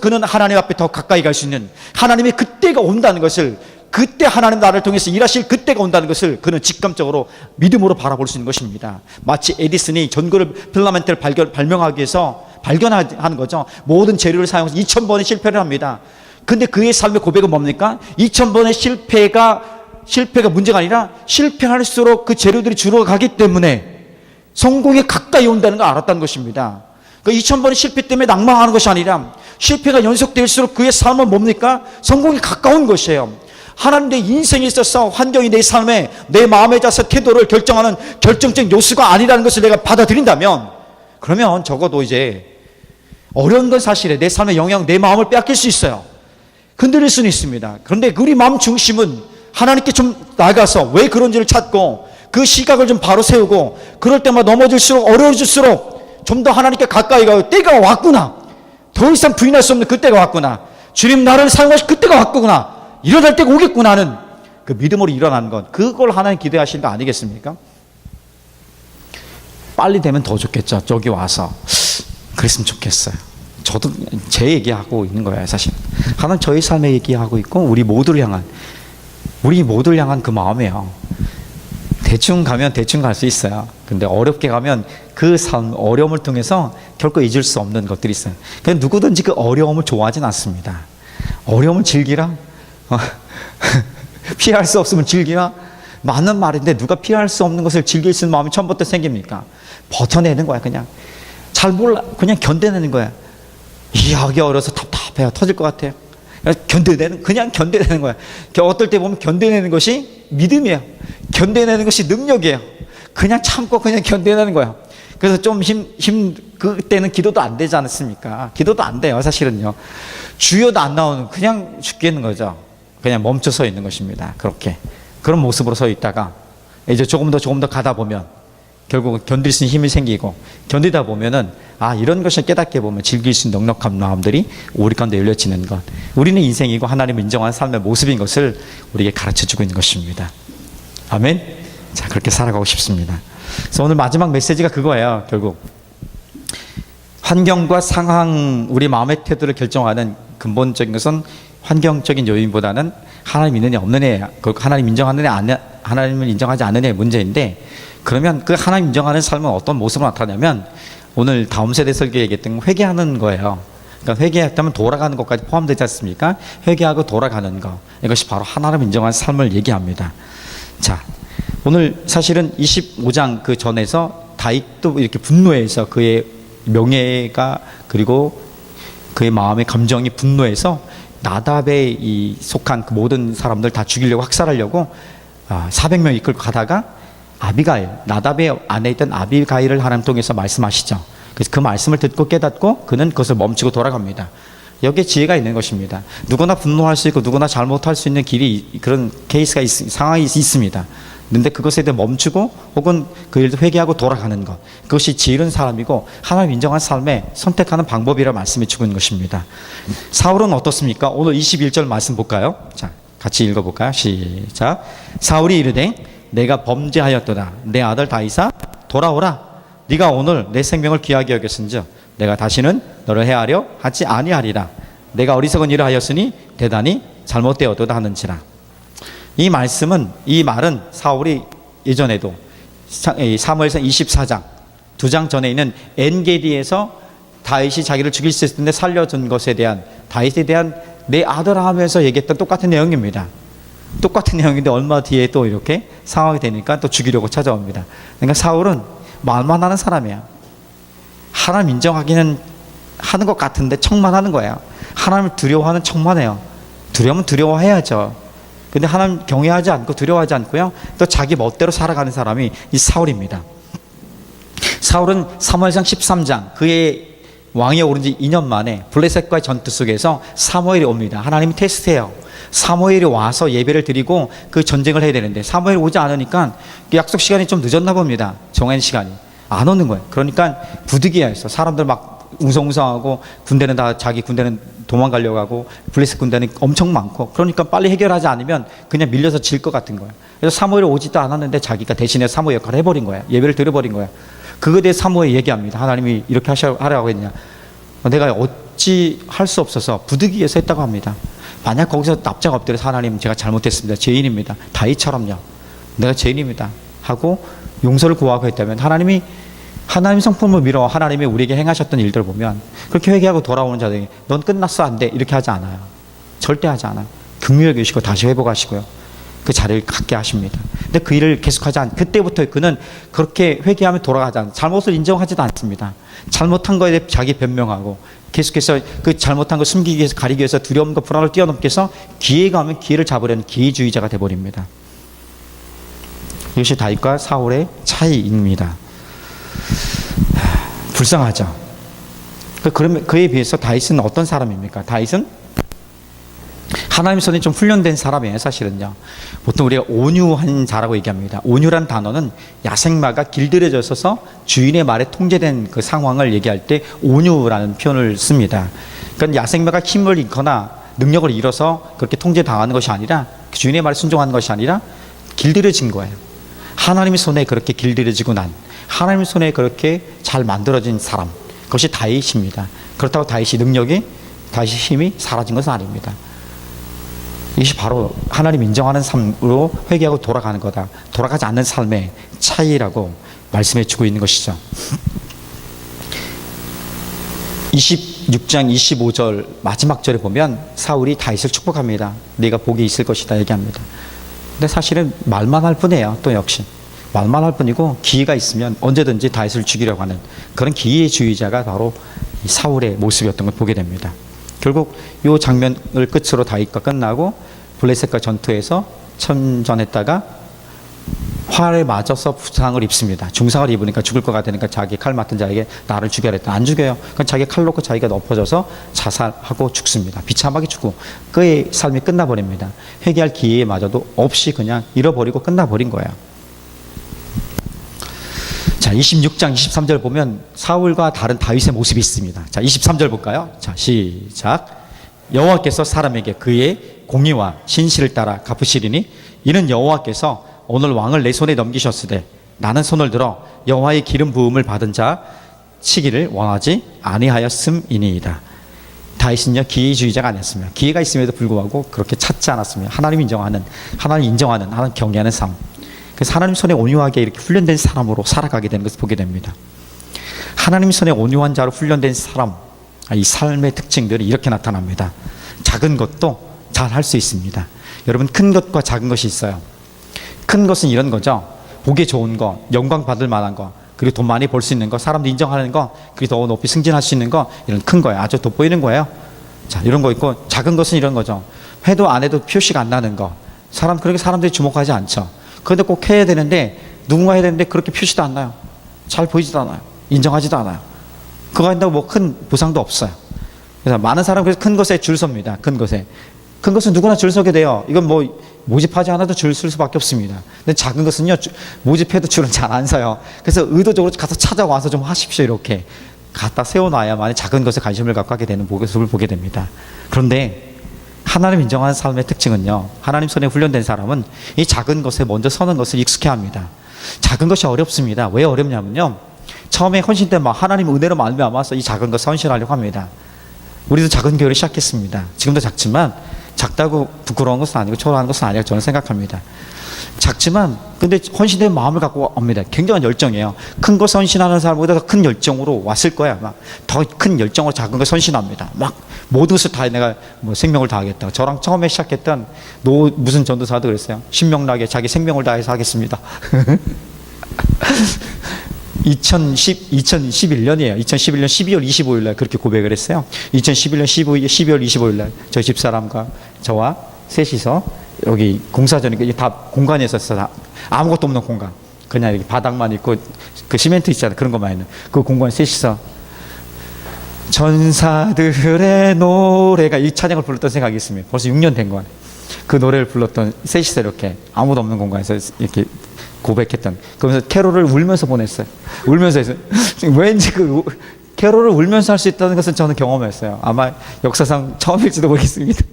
Speaker 1: 그는 하나님 앞에 더 가까이 갈 수 있는 하나님의 그때가 온다는 것을, 그때 하나님 나를 통해서 일하실 그때가 온다는 것을 그는 직감적으로 믿음으로 바라볼 수 있는 것입니다. 마치 에디슨이 전구를, 필라멘트를 발명하기 위해서 발견하는 거죠. 모든 재료를 사용해서 2000번의 실패를 합니다. 근데 그의 삶의 고백은 뭡니까? 2000번의 실패가 문제가 아니라 실패할수록 그 재료들이 줄어가기 때문에 성공에 가까이 온다는 걸 알았다는 것입니다. 그 2000번의 실패 때문에 낭망하는 것이 아니라 실패가 연속될수록 그의 삶은 뭡니까? 성공에 가까운 것이에요. 하나님 내 인생에 있어서 환경이 내 삶에, 내 마음의 자세, 태도를 결정하는 결정적인 요소가 아니라는 것을 내가 받아들인다면, 그러면 적어도 이제 어려운 건 사실에 내 삶의 영향, 내 마음을 빼앗길 수 있어요. 흔들릴 수는 있습니다. 그런데 우리 마음 중심은 하나님께 좀 나가서 왜 그런지를 찾고 그 시각을 좀 바로 세우고, 그럴 때마다 넘어질수록 어려워질수록 좀 더 하나님께 가까이 가요. 때가 왔구나. 더 이상 부인할 수 없는 그때가 왔구나. 주님 나를 사용하실 그때가 왔구나. 일어날 때가 오겠구나 하는 그 믿음으로 일어나는 것, 그걸 하나님 기대하시는 거 아니겠습니까? 빨리 되면 더 좋겠죠. 저기 와서 그랬으면 좋겠어요. 저도 제 얘기하고 있는 거예요. 사실 하나님 저희 삶에 얘기하고 있고 우리 모두를 향한 그 마음이에요. 대충 가면 대충 갈 수 있어요. 근데 어렵게 가면 그 삶, 어려움을 통해서 결코 잊을 수 없는 것들이 있어요. 그냥 누구든지 그 어려움을 좋아하진 않습니다. 어려움을 즐기라? 피할 수 없으면 즐기라? 맞는 말인데 누가 피할 수 없는 것을 즐길 수 있는 마음이 처음부터 생깁니까? 버텨내는 거야. 그냥 잘 몰라, 그냥 견뎌내는 거야. 이야기 어려서 답답해요. 터질 것 같아요. 그냥 견뎌내는 거야. 어떨 때 보면 견뎌내는 것이 믿음이에요. 견뎌내는 것이 능력이에요. 그냥 참고 그냥 견뎌내는 거야. 그래서 좀 그때는 기도도 안 되지 않습니까? 기도도 안 돼요, 사실은요. 주여도 안 나오는, 그냥 죽겠는 거죠. 그냥 멈춰 서 있는 것입니다. 그런 모습으로 서 있다가 이제 조금 더 가다 보면 결국은 견딜 수 있는 힘이 생기고, 견디다 보면은 이런 것을 깨닫게 보면 즐길 수 있는 넉넉한 마음들이 우리 가운데 열려지는 것, 우리는 인생이고 하나님을 인정하는 삶의 모습인 것을 우리에게 가르쳐주고 있는 것입니다. 아멘. 자, 그렇게 살아가고 싶습니다. 그래서 오늘 마지막 메시지가 그거예요. 결국 환경과 상황, 우리 마음의 태도를 결정하는 근본적인 것은 환경적인 요인보다는 하나님 있느냐 없느냐, 하나님 인정하느냐 하나님을 인정하지 않느냐의 문제인데, 그러면 그 하나님 인정하는 삶은 어떤 모습으로 나타나냐면, 오늘 다음 세대 설교에 얘기했던 회개하는 거예요. 그러니까 회개했다면 돌아가는 것까지 포함되지 않습니까? 회개하고 돌아가는 것, 이것이 바로 하나님 인정하는 삶을 얘기합니다. 자, 오늘 사실은 25장 그 전에서 다윗도 이렇게 분노해서 그의 명예가, 그리고 그의 마음의 감정이 분노해서 나답에 이 속한 그 모든 사람들 다 죽이려고 학살하려고 400명 이끌고 가다가 아비가일, 나답의 아내에 있던 아비가일을 하나님 통해서 말씀하시죠. 그래서 그 말씀을 듣고 깨닫고 그는 그것을 멈추고 돌아갑니다. 여기에 지혜가 있는 것입니다. 누구나 분노할 수 있고 누구나 잘못할 수 있는 길이, 그런 케이스가 상황이 있습니다. 그런데 그것에 대해 멈추고 혹은 그 일도 회개하고 돌아가는 것, 그것이 지혜로운 사람이고 하나님 인정한 삶에 선택하는 방법이라 말씀해 주고 있는 것입니다. 사울은 어떻습니까? 오늘 21절 말씀 볼까요? 자, 같이 읽어볼까요? 시작. 사울이 이르되 내가 범죄하였도다. 내 아들 다윗아 돌아오라. 네가 오늘 내 생명을 귀하게 여겼은즉 내가 다시는 너를 해하려 하지 아니하리라. 내가 어리석은 일을 하였으니 대단히 잘못되었도다 하는지라. 이 말은 사울이 예전에도 사무엘상 24장 2장 전에 있는 엔게디에서 다윗이 자기를 죽일 수 있을 텐데 살려준 것에 대한, 다윗에 대한 내 아들아 하면서 얘기했던 똑같은 내용입니다. 똑같은 내용인데 얼마 뒤에 또 이렇게 상황이 되니까 또 죽이려고 찾아옵니다. 그러니까 사울은 말만 하는 사람이야. 하나님 인정하기는 하는 것 같은데 척만 하는 거야. 하나님을 두려워하는 척만 해요. 두려우면 두려워해야죠. 근데 하나님 경외하지 않고 두려워하지 않고요, 또 자기 멋대로 살아가는 사람이 이 사울입니다. 사울은 사무엘상 13장 그의 왕위에 오른 지 2년 만에 블레셋과의 전투 속에서 사무엘이 옵니다. 하나님이 테스트해요. 사무엘이 와서 예배를 드리고 그 전쟁을 해야 되는데 사무엘이 오지 않으니까 약속 시간이 좀 늦었나 봅니다. 정한 시간이 안 오는 거예요. 그러니까 부득이해서 사람들 막 웅성웅성하고 군대는 다 자기 군대는 도망가려고 하고 블레셋 군대는 엄청 많고, 그러니까 빨리 해결하지 않으면 그냥 밀려서 질 것 같은 거예요. 그래서 사무엘이 오지도 않았는데 자기가 대신에 사무엘 역할을 해버린 거예요. 예배를 드려버린 거예요. 그거에 대해 사무엘이 얘기합니다. 하나님이 이렇게 하라고 했냐. 내가 어찌 할 수 없어서 부득이해서 했다고 합니다. 만약 거기서 납작 엎드려서 하나님 제가 잘못했습니다. 죄인입니다. 다윗처럼요. 내가 죄인입니다. 하고 용서를 구하고 했다면 하나님이 하나님 성품을 밀어 하나님이 우리에게 행하셨던 일들을 보면 그렇게 회개하고 돌아오는 자들에게 넌 끝났어 안 돼 이렇게 하지 않아요. 절대 하지 않아요. 긍휼히 여기시고 다시 회복하시고요, 그 자리를 갖게 하십니다. 근데 그 일을 계속하지 않, 그때부터 그는 그렇게 회개하며 돌아가지 않, 잘못을 인정하지도 않습니다. 잘못한 거에 대해 자기 변명하고 계속해서 그 잘못한 거 숨기기 위해서, 가리기 위해서 두려움과 불안을 뛰어넘기 위해서 기회가 오면 기회를 잡으려는 기회주의자가 되어버립니다. 이것이 다윗과 사울의 차이입니다. 불쌍하죠. 그러면 그에 비해서 다윗은 어떤 사람입니까? 다윗은 하나님 손에 좀 훈련된 사람이에요. 사실은요, 보통 우리가 온유한 자라고 얘기합니다. 온유란 단어는 야생마가 길들여져 있어서 주인의 말에 통제된 그 상황을 얘기할 때 온유라는 표현을 씁니다. 그러니까 야생마가 힘을 잃거나 능력을 잃어서 그렇게 통제당하는 것이 아니라, 주인의 말에 순종하는 것이 아니라 길들여진 거예요. 하나님의 손에 그렇게 길들여지고 난, 하나님의 손에 그렇게 잘 만들어진 사람, 그것이 다윗입니다. 그렇다고 다윗의 능력이, 다윗의 힘이 사라진 것은 아닙니다. 이것이 바로 하나님 인정하는 삶으로 회개하고 돌아가는 거다, 돌아가지 않는 삶의 차이라고 말씀해 주고 있는 것이죠. 26장 25절 마지막 절에 보면 사울이 다윗을 축복합니다. 네가 복이 있을 것이다 얘기합니다. 근데 사실은 말만 할 뿐이에요. 또 역시 말만 할 뿐이고, 기회가 있으면 언제든지 다윗을 죽이려고 하는 그런 기회주의자가 바로 이 사울의 모습이었던 걸 보게 됩니다. 결국 이 장면을 끝으로 다윗과 끝나고 블레셋과 전투에서 참전했다가 활에 맞아서 부상을 입습니다. 중상을 입으니까 죽을 것 같으니까 자기 칼 맡은 자에게 나를 죽여야 했다. 안 죽여요. 그냥 자기 칼 놓고 자기가 엎어져서 자살하고 죽습니다. 비참하게 죽고 그의 삶이 끝나버립니다. 회개할 기회마저도 없이 그냥 잃어버리고 끝나버린 거예요. 자, 26장 23절 보면 사울과 다른 다윗의 모습이 있습니다. 자, 23절 볼까요? 자, 시작. 여호와께서 사람에게 그의 공의와 신실을 따라 갚으시리니 이는 여호와께서 오늘 왕을 내 손에 넘기셨으되 나는 손을 들어 여호와의 기름 부음을 받은 자 치기를 원하지 아니하였음이니이다. 다윗은요, 기회주의자가 아니었습니다. 기회가 있음에도 불구하고 그렇게 찾지 않았습니다. 하나님 인정하는, 하나님 경외하는 삶. 그래서 하나님 손에 온유하게 이렇게 훈련된 사람으로 살아가게 되는 것을 보게 됩니다. 하나님 손에 온유한 자로 훈련된 사람, 이 삶의 특징들이 이렇게 나타납니다. 작은 것도 잘 할 수 있습니다. 여러분, 큰 것과 작은 것이 있어요. 큰 것은 이런 거죠. 보기 좋은 거, 영광 받을 만한 거, 그리고 돈 많이 벌 수 있는 거, 사람도 인정하는 거, 그리고 더 높이 승진할 수 있는 거, 이런 큰 거예요. 아주 돋보이는 거예요. 자, 이런 거 있고, 작은 것은 이런 거죠. 해도 안 해도 표시가 안 나는 거. 그렇게 사람들이 주목하지 않죠. 그런데 꼭 해야 되는데, 누군가 해야 되는데 그렇게 표시도 안 나요. 잘 보이지도 않아요. 인정하지도 않아요. 그거 한다고 뭐 큰 보상도 없어요. 그래서 많은 사람은 그래서 큰 것에 줄 섭니다. 큰 것에. 큰 것은 누구나 줄 서게 돼요. 이건 뭐 모집하지 않아도 줄 쓸 수밖에 없습니다. 근데 작은 것은요, 모집해도 줄은 잘 안 서요. 그래서 의도적으로 가서 찾아와서 좀 하십시오. 이렇게 갖다 세워놔야만 작은 것에 관심을 갖고 하게 되는 모습을 보게 됩니다. 그런데 하나님 인정하는 삶의 특징은요, 하나님 손에 훈련된 사람은 이 작은 것에 먼저 서는 것을 익숙해 합니다. 작은 것이 어렵습니다. 왜 어렵냐면요, 처음에 헌신 때 막 하나님 은혜로 말미암아서 이 작은 것 헌신하려고 합니다. 우리도 작은 교회를 시작했습니다. 지금도 작지만 작다고 부끄러운 것은 아니고 초라한 것은 아니라고 저는 생각합니다. 작지만 근데 헌신된 마음을 갖고 옵니다. 굉장한 열정이에요. 큰 것 헌신하는 사람보다 더 큰 열정으로 왔을 거야. 막 더 큰 열정으로 작은 것 헌신합니다. 막 모든 것을 다 내가 뭐 생명을 다하겠다. 저랑 처음에 시작했던 무슨 전도사도 그랬어요. 신명나게 자기 생명을 다해서 하겠습니다. 2011년이에요. 2011년 12월 25일 날 그렇게 고백을 했어요. 2011년 12월 25일 날 저희 집사람과 저와 셋이서 여기 공사전이니까 다 공간에 있었어. 아무것도 없는 공간. 그냥 이렇게 바닥만 있고 그 시멘트 있잖아요. 그런 것만 있는 그 공간에 셋이서 전사들의 노래가 이 찬양을 불렀던 생각이 있습니다. 벌써 6년 된 거예요. 그 노래를 불렀던 셋이서 이렇게 아무도 없는 공간에서 이렇게 고백했던, 그러면서 캐롤을 울면서 보냈어요. 울면서 했어요. 왠지 그 캐롤을 울면서 할 수 있다는 것은 저는 경험했어요. 아마 역사상 처음일지도 모르겠습니다.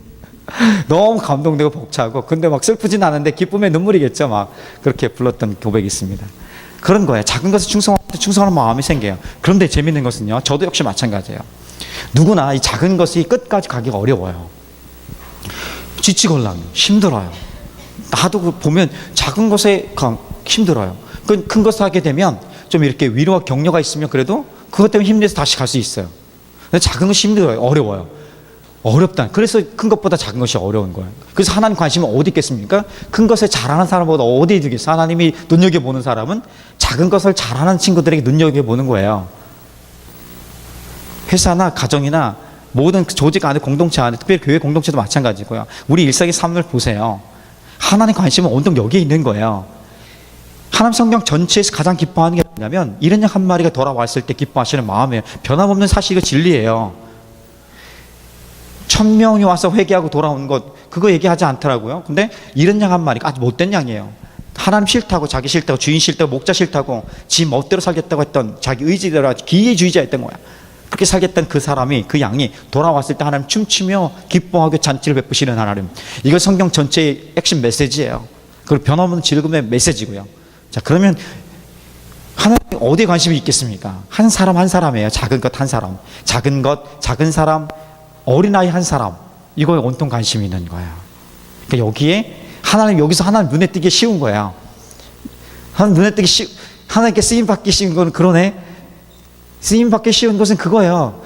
Speaker 1: 너무 감동되고 벅차고, 근데 막 슬프진 않은데 기쁨의 눈물이겠죠. 막 그렇게 불렀던 고백이 있습니다. 그런 거예요. 작은 것에 충성하는 마음이 생겨요. 그런데 재밌는 것은요, 저도 역시 마찬가지예요. 누구나 이 작은 것이 끝까지 가기가 어려워요. 지치걸랑 힘들어요. 나도 보면 작은 것에 힘들어요. 큰 것을 하게 되면 좀 이렇게 위로와 격려가 있으면 그래도 그것 때문에 힘내서 다시 갈 수 있어요. 근데 작은 것이 힘들어요. 어려워요. 어렵다. 그래서 큰 것보다 작은 것이 어려운 거예요. 그래서 하나님 관심은 어디 있겠습니까? 큰 것에 잘하는 사람보다 어디에 있겠어요? 하나님이 눈여겨보는 사람은 작은 것을 잘하는 친구들에게 눈여겨보는 거예요. 회사나 가정이나 모든 조직 안에, 공동체 안에, 특별히 교회 공동체도 마찬가지고요. 우리 일상의 삶을 보세요. 하나님 관심은 온통 여기에 있는 거예요. 하나님 성경 전체에서 가장 기뻐하는 게 뭐냐면, 이른 양 한 마리가 돌아왔을 때 기뻐하시는 마음이에요. 변함없는 사실이 진리예요. 1000명이 와서 회개하고 돌아온 것, 그거 얘기하지 않더라고요. 근데 이른 양 한 마리가 아주 못된 양이에요. 하나님 싫다고, 자기 싫다고, 주인 싫다고, 목자 싫다고, 지 멋대로 살겠다고 했던, 자기 의지대로 기회주의자였던 거야. 그렇게 살겠던 그 사람이, 그 양이 돌아왔을 때 하나님 춤추며 기뻐하고 잔치를 베푸시는 하나님. 이거 성경 전체의 핵심 메시지예요. 그리고 변함없는 즐거움의 메시지고요. 자, 그러면 하나님 어디에 관심이 있겠습니까? 한 사람 한 사람이에요. 작은 것 한 사람, 작은 것, 작은 사람, 어린아이 한 사람, 이거에 온통 관심이 있는 거예요. 그러니까 여기에 여기서 하나님 눈에 띄기 쉬운 거예요. 하나님 눈에 띄기 하나님께 쓰임받기 쉬운 건 그러네. 쓰임받기 쉬운 것은 그거예요.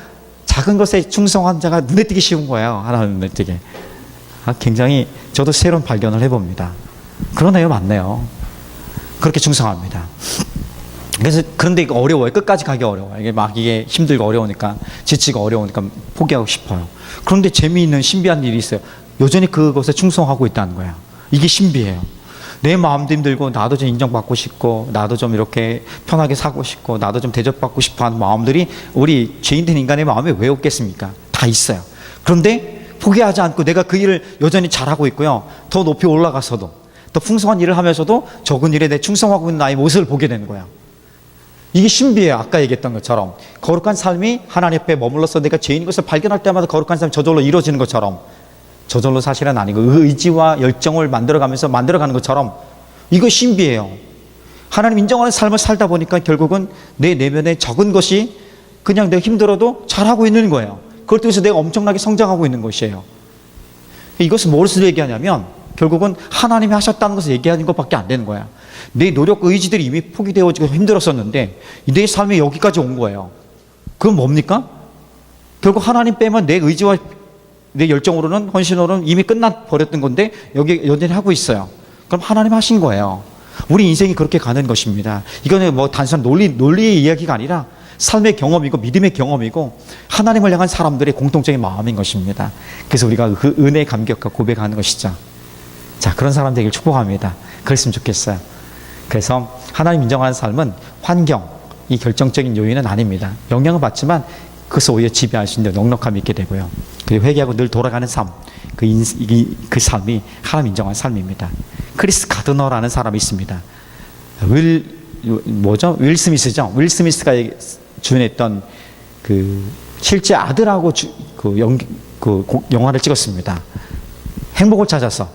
Speaker 1: 작은 것에 충성한 자가 눈에 띄기 쉬운 거예요. 하나님 눈에 띄게. 굉장히 저도 새로운 발견을 해봅니다. 그러네요. 맞네요. 그렇게 충성합니다. 그런데 이거 어려워요. 끝까지 가기 어려워요. 이게 힘들고 어려우니까, 지치고 어려우니까 포기하고 싶어요. 그런데 재미있는 신비한 일이 있어요. 여전히 그것에 충성하고 있다는 거예요. 이게 신비해요. 내 마음도 힘들고, 나도 좀 인정받고 싶고, 나도 좀 이렇게 편하게 사고 싶고, 나도 좀 대접받고 싶어 하는 마음들이 우리 죄인된 인간의 마음에 왜 없겠습니까? 다 있어요. 그런데 포기하지 않고 내가 그 일을 여전히 잘하고 있고요. 더 높이 올라가서도, 더 풍성한 일을 하면서도 적은 일에 내 충성하고 있는 나의 모습을 보게 되는 거예요. 이게 신비해요. 아까 얘기했던 것처럼 거룩한 삶이 하나님 앞에 머물러서 내가 죄인인 것을 발견할 때마다 거룩한 삶이 저절로 이루어지는 것처럼, 저절로 사실은 아니고 의지와 열정을 만들어가는 것처럼, 이거 신비해요. 하나님 인정하는 삶을 살다 보니까 결국은 내 내면에 적은 것이 그냥 내가 힘들어도 잘하고 있는 거예요. 그걸 통해서 내가 엄청나게 성장하고 있는 것이에요. 이것은 무엇을 얘기하냐면 결국은 하나님이 하셨다는 것을 얘기하는 것밖에 안 되는 거야. 내 노력, 의지들이 이미 포기되어지고 힘들었었는데 내 삶이 여기까지 온 거예요. 그건 뭡니까? 결국 하나님 빼면 내 의지와 내 열정으로는, 헌신으로는 이미 끝나버렸던 건데 여기 여전히 하고 있어요. 그럼 하나님 하신 거예요. 우리 인생이 그렇게 가는 것입니다. 이거는 뭐 단순한 논리의 이야기가 아니라 삶의 경험이고 믿음의 경험이고 하나님을 향한 사람들의 공통적인 마음인 것입니다. 그래서 우리가 그 은혜의 감격과 고백하는 것이죠. 자, 그런 사람 되길 축복합니다. 그랬으면 좋겠어요. 그래서 하나님 인정하는 삶은 환경이 결정적인 요인은 아닙니다. 영향을 받지만 그것을 오히려 지배할 수 있는 넉넉함이 있게 되고요. 그리고 회개하고 늘 돌아가는 삶, 그 삶이 하나님 인정하는 삶입니다. 크리스 가드너라는 사람이 있습니다. 윌 스미스죠. 윌 스미스가 주연했던 그 실제 아들하고 영화를 찍었습니다. 행복을 찾아서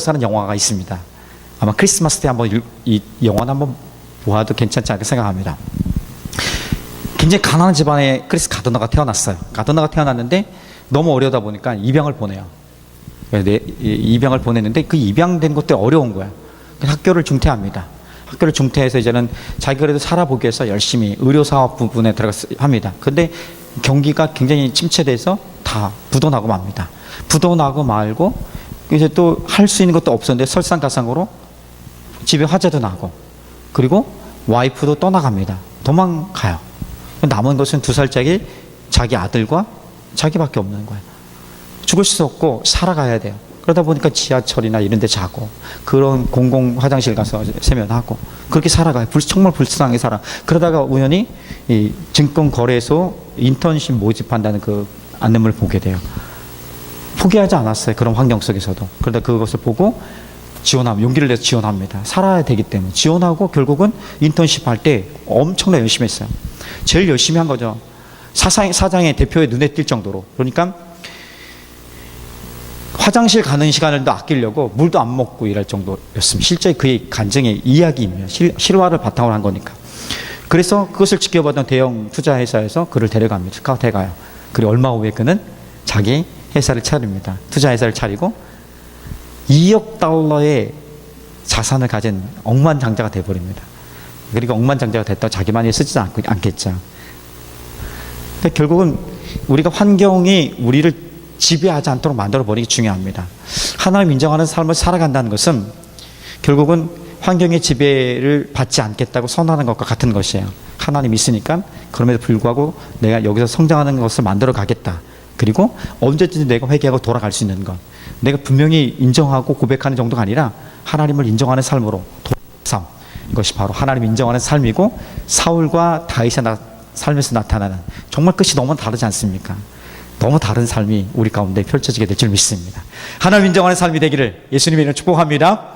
Speaker 1: 하는 영화가 있습니다. 아마 크리스마스 때 한번 이 영화는 한번 보아도 괜찮지 않을까 생각합니다. 굉장히 가난한 집안에 크리스 가드너가 태어났어요. 가드너가 태어났는데 너무 어려다 보니까 입양을 보내요. 입양을 보냈는데 그 입양된 것도 어려운 거야. 학교를 중퇴합니다. 학교를 중퇴해서 이제는 자기가 그래도 살아보기 위해서 열심히 의료사업 부분에 합니다. 근데 경기가 굉장히 침체돼서 다 부도나고 맙니다. 부도나고 말고 이제 또 할 수 있는 것도 없었는데 설상가상으로 집에 화재도 나고 그리고 와이프도 떠나갑니다. 도망가요. 남은 것은 2살짜리 자기 아들과 자기밖에 없는 거예요. 죽을 수 없고 살아가야 돼요. 그러다 보니까 지하철이나 이런 데 자고 그런 공공 화장실 가서 세면하고 그렇게 살아가요. 정말 불쌍하게 살아. 그러다가 우연히 이 증권거래소 인턴십 모집한다는 그 안내문을 보게 돼요. 포기하지 않았어요. 그런 환경 속에서도. 그러다 그것을 보고 용기를 내서 지원합니다. 살아야 되기 때문에 지원하고 결국은 인턴십 할 때 엄청나게 열심히 했어요. 제일 열심히 한 거죠. 사장의 대표의 눈에 띌 정도로. 그러니까 화장실 가는 시간을 더 아끼려고 물도 안 먹고 일할 정도였습니다. 실제 그의 간증의 이야기입니다. 실화를 바탕으로 한 거니까. 그래서 그것을 지켜보던 대형 투자회사에서 그를 데려갑니다. 스카우트해가요. 그리고 얼마 후에 그는 자기 회사를 차립니다. 투자회사를 차리고 2억 달러의 자산을 가진 억만장자가 되어버립니다. 그리고 억만장자가 됐다고 자기만이 쓰지 않겠죠. 근데 결국은 우리가 환경이 우리를 지배하지 않도록 만들어버리기 중요합니다. 하나님 인정하는 삶을 살아간다는 것은 결국은 환경의 지배를 받지 않겠다고 선언하는 것과 같은 것이에요. 하나님 있으니까 그럼에도 불구하고 내가 여기서 성장하는 것을 만들어 가겠다. 그리고 언제든지 내가 회개하고 돌아갈 수 있는 것. 내가 분명히 인정하고 고백하는 정도가 아니라 하나님을 인정하는 삶으로 삶. 이것이 바로 하나님 인정하는 삶이고 사울과 다윗의 삶에서 나타나는 정말 끝이 너무 다르지 않습니까? 너무 다른 삶이 우리 가운데 펼쳐지게 될 줄 믿습니다. 하나님 인정하는 삶이 되기를 예수님의 이름으로 축복합니다.